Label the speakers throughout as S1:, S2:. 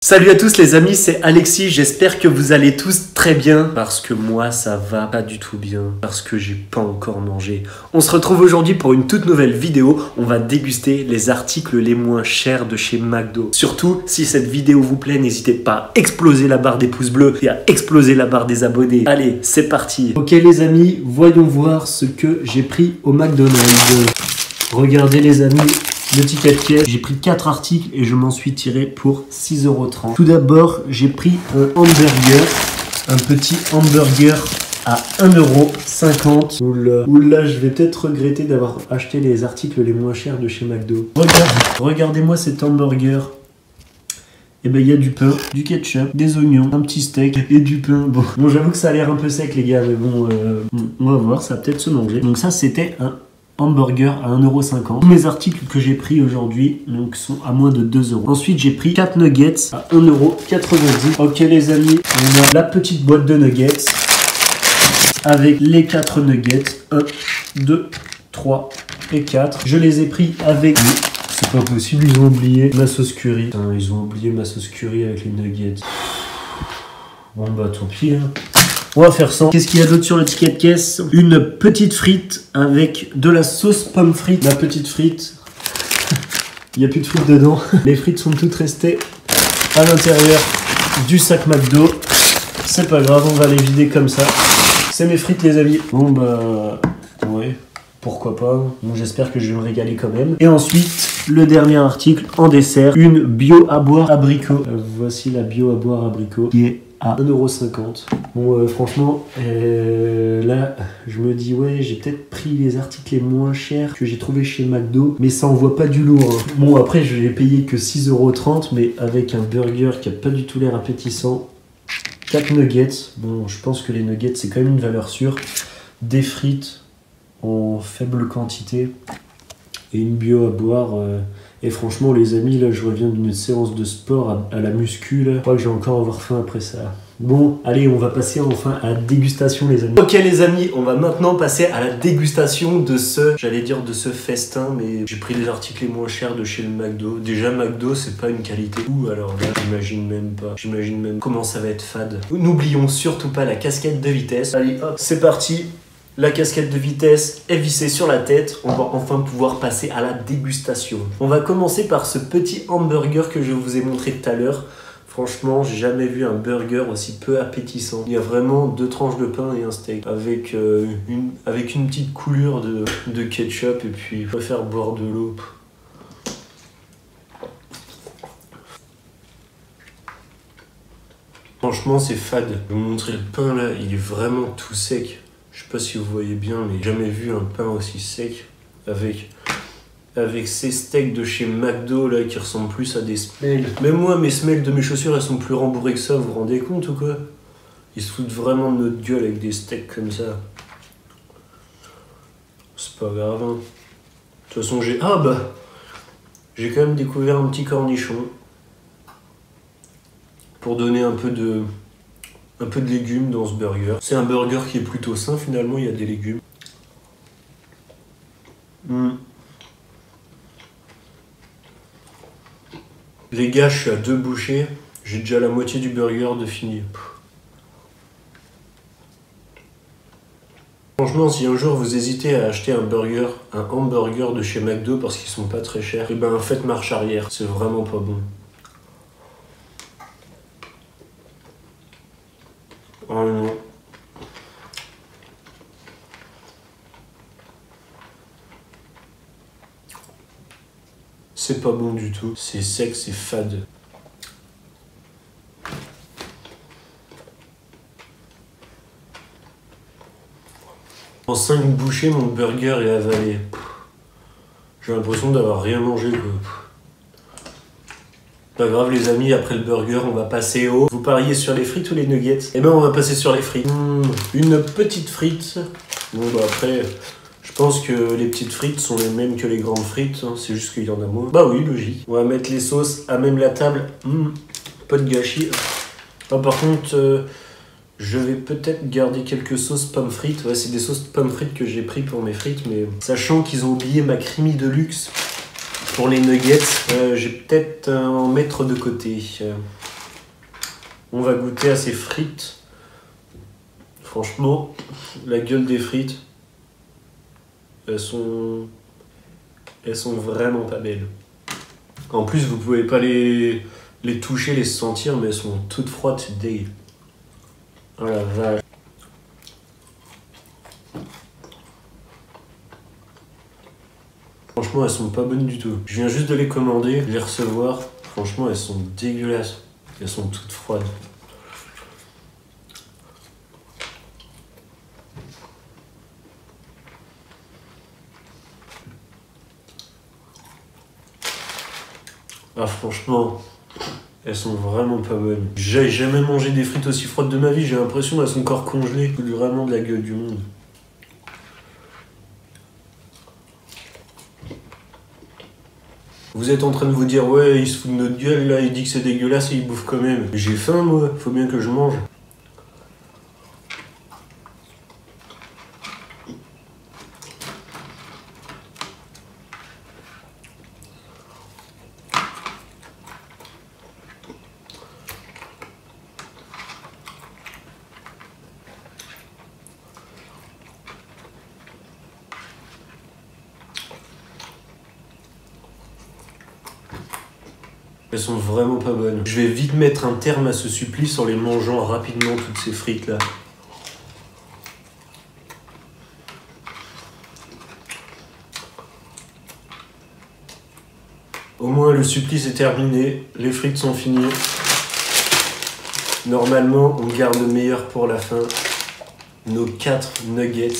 S1: Salut à tous les amis, c'est Alexis, j'espère que vous allez tous très bien parce que moi ça va pas du tout bien, parce que j'ai pas encore mangé. On se retrouve aujourd'hui pour une toute nouvelle vidéo, on va déguster les articles les moins chers de chez McDo. Surtout, si cette vidéo vous plaît, n'hésitez pas à exploser la barre des pouces bleus et à exploser la barre des abonnés. Allez, c'est parti. Ok les amis, voyons voir ce que j'ai pris au McDonald's. Regardez les amis, le ticket de caisse, j'ai pris 4 articles et je m'en suis tiré pour 6,30 €. Tout d'abord, j'ai pris un hamburger, un petit hamburger à 1,50 €. Oula, je vais peut-être regretter d'avoir acheté les articles les moins chers de chez McDo. Regardez-moi cet hamburger. Et ben il y a du pain, du ketchup, des oignons, un petit steak et du pain. Bon j'avoue que ça a l'air un peu sec les gars, mais bon, on va voir, ça va peut-être se manger. Donc ça c'était un hamburger à 1,50 €. Tous mes articles que j'ai pris aujourd'hui donc sont à moins de 2 €. Ensuite j'ai pris 4 nuggets à 1,90 €. Ok les amis, on a la petite boîte de nuggets avec les 4 nuggets. 1, 2, 3 et 4. Je les ai pris avec... C'est pas possible, ils ont oublié ma sauce curry. Putain, ils ont oublié ma sauce curry avec les nuggets. Bon bah tant pis hein. On va faire ça. Qu'est-ce qu'il y a d'autre sur le ticket de caisse? Une petite frite avec de la sauce pomme frite. La petite frite. Il n'y a plus de frites dedans. Les frites sont toutes restées à l'intérieur du sac McDo. C'est pas grave, on va les vider comme ça. C'est mes frites les amis. Bon bah... ouais, pourquoi pas. Bon, j'espère que je vais me régaler quand même. Et ensuite, le dernier article en dessert. Une bio à boire abricot. Voici la bio à boire abricot qui est à 1,50 €. Bon franchement là je me dis ouais j'ai peut-être pris les articles les moins chers que j'ai trouvé chez McDo, mais ça envoie pas du lourd hein. Bon après je l'ai payé que 6,30 €, mais avec un burger qui a pas du tout l'air appétissant. 4 nuggets, bon je pense que les nuggets c'est quand même une valeur sûre. Des frites en faible quantité et une bio à boire. Et franchement les amis, là je reviens d'une séance de sport à la muscu là. Je crois que je vais encore avoir faim après ça. Bon, allez, on va passer enfin à la dégustation les amis. Ok les amis, on va maintenant passer à la dégustation de de ce festin, mais j'ai pris les articles les moins chers de chez le McDo. Déjà McDo c'est pas une qualité. Ouh alors là, j'imagine même comment ça va être fade. N'oublions surtout pas la casquette de vitesse. Allez hop, c'est parti. La casquette de vitesse est vissée sur la tête. On va enfin pouvoir passer à la dégustation. On va commencer par ce petit hamburger que je vous ai montré tout à l'heure. Franchement, j'ai jamais vu un burger aussi peu appétissant. Il y a vraiment 2 tranches de pain et un steak. Avec une petite coulure de ketchup. Et puis, je préfère boire de l'eau. Franchement, c'est fade. Je vais vous montrer le pain là. Il est vraiment tout sec. Je sais pas si vous voyez bien, mais j'ai jamais vu un pain aussi sec avec ces steaks de chez McDo là qui ressemblent plus à des semelles. Même moi, mes semelles de mes chaussures elles sont plus rembourrées que ça, vous vous rendez compte ou quoi? Ils se foutent vraiment de notre gueule avec des steaks comme ça. C'est pas grave. Hein. De toute façon, j'ai quand même découvert un petit cornichon pour donner un peu de légumes dans ce burger. C'est un burger qui est plutôt sain finalement, il y a des légumes. Les gars, je suis à 2 bouchées, j'ai déjà la moitié du burger de fini. Franchement, si un jour vous hésitez à acheter un hamburger de chez McDo parce qu'ils sont pas très chers, et ben faites marche arrière, c'est vraiment pas bon. Oh non. C'est pas bon du tout. C'est sec, c'est fade. En 5 bouchées, mon burger est avalé. J'ai l'impression d'avoir rien mangé quoi. Pas grave les amis, après le burger, on va passer au... Vous pariez sur les frites ou les nuggets? Eh ben on va passer sur les frites. Une petite frite. Bon bah après, je pense que les petites frites sont les mêmes que les grandes frites. Hein. C'est juste qu'il y en a moins. Bah oui, logique. On va mettre les sauces à même la table. Pas de gâchis. Ah, par contre, je vais peut-être garder quelques sauces pommes frites. Ouais, c'est des sauces pommes frites que j'ai pris pour mes frites. Mais sachant qu'ils ont oublié ma creamy de luxe... Pour les nuggets, je vais peut-être en mettre de côté. On va goûter à ces frites. Franchement, la gueule des frites, elles sont vraiment pas belles. En plus, vous pouvez pas les toucher, les sentir, mais elles sont toutes froides, c'est dégueu. Oh la vache. Franchement, elles sont pas bonnes du tout. Je viens juste de les commander, les recevoir. Franchement, elles sont dégueulasses. Elles sont toutes froides. Ah franchement, elles sont vraiment pas bonnes. J'ai jamais mangé des frites aussi froides de ma vie, j'ai l'impression qu'elles sont encore congelées. C'est vraiment de la gueule du monde. Vous êtes en train de vous dire, ouais, il se fout de notre gueule, là, il dit que c'est dégueulasse et il bouffe quand même. J'ai faim, moi, faut bien que je mange. Elles sont vraiment pas bonnes. Je vais vite mettre un terme à ce supplice en les mangeant rapidement, toutes ces frites là. Au moins le supplice est terminé, les frites sont finies. Normalement, on garde le meilleur pour la fin. Nos 4 nuggets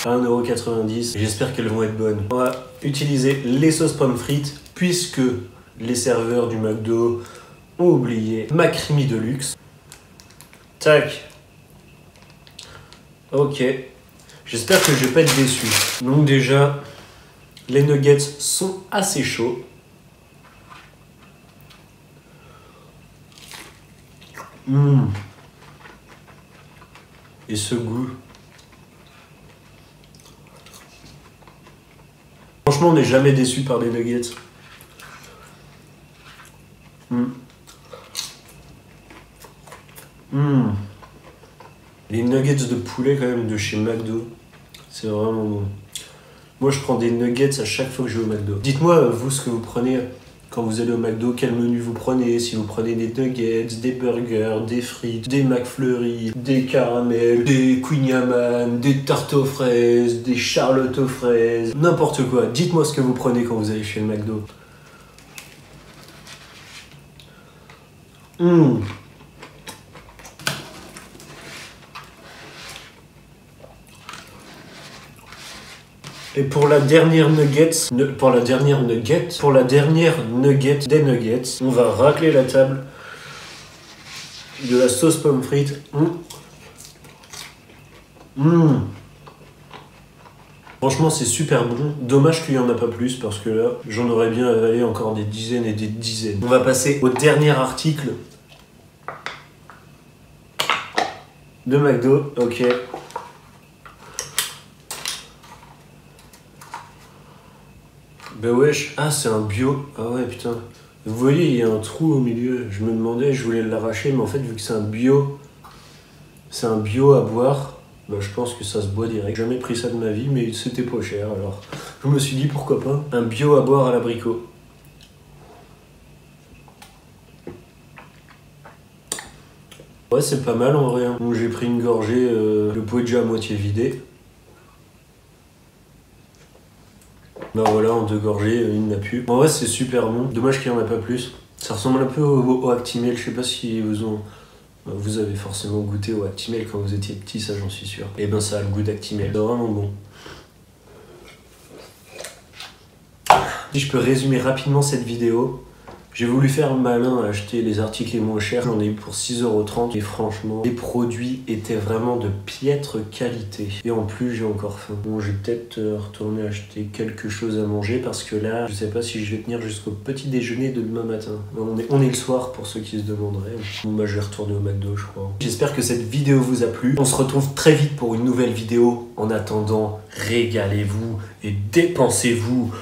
S1: à 1,90 €. J'espère qu'elles vont être bonnes. On va utiliser les sauces pommes frites puisque les serveurs du McDo ont oublié McCreamy Deluxe. Tac. Ok. J'espère que je vais pas être déçu. Donc déjà, les nuggets sont assez chauds. Et ce goût. Franchement, on n'est jamais déçu par les nuggets. Les nuggets de poulet quand même de chez McDo, c'est vraiment bon. Moi je prends des nuggets à chaque fois que je vais au McDo. Dites-moi vous ce que vous prenez quand vous allez au McDo, quel menu vous prenez, si vous prenez des nuggets, des burgers, des frites, des McFlurry, des caramels, des Queen Yaman, des tartes aux fraises, des charlottes aux fraises, n'importe quoi. Dites-moi ce que vous prenez quand vous allez chez le McDo. Et pour la dernière nugget des nuggets, on va racler la table de la sauce pomme frite. Franchement, c'est super bon. Dommage qu'il n'y en a pas plus parce que là, j'en aurais bien avalé encore des dizaines et des dizaines. On va passer au dernier article de McDo. Ok. Bah wesh, ah c'est un bio, ah ouais putain. Vous voyez, il y a un trou au milieu, je me demandais, je voulais l'arracher, mais en fait vu que c'est un bio à boire, bah je pense que ça se boit direct. J'ai jamais pris ça de ma vie, mais c'était pas cher, alors je me suis dit pourquoi pas. Un bio à boire à l'abricot. Ouais c'est pas mal en vrai, hein. Bon, j'ai pris une gorgée, le pot est déjà à moitié vidé. Bah voilà, en 2 gorgées, il n'a plus. En vrai, c'est super bon. Dommage qu'il n'y en a pas plus. Ça ressemble un peu au Actimel. Je sais pas si vous avez forcément goûté au Actimel quand vous étiez petit, ça j'en suis sûr. Et ben ça a le goût d'Actimel. C'est vraiment bon. Si je peux résumer rapidement cette vidéo, j'ai voulu faire le malin à acheter les articles les moins chers. J'en ai eu pour 6,30 € et franchement, les produits étaient vraiment de piètre qualité. Et en plus, j'ai encore faim. Bon, je vais peut-être retourner acheter quelque chose à manger parce que là, je sais pas si je vais tenir jusqu'au petit déjeuner de demain matin. On est le soir pour ceux qui se demanderaient. Bon, bah, je vais retourner au McDo, je crois. J'espère que cette vidéo vous a plu. On se retrouve très vite pour une nouvelle vidéo. En attendant, régalez-vous et dépensez-vous.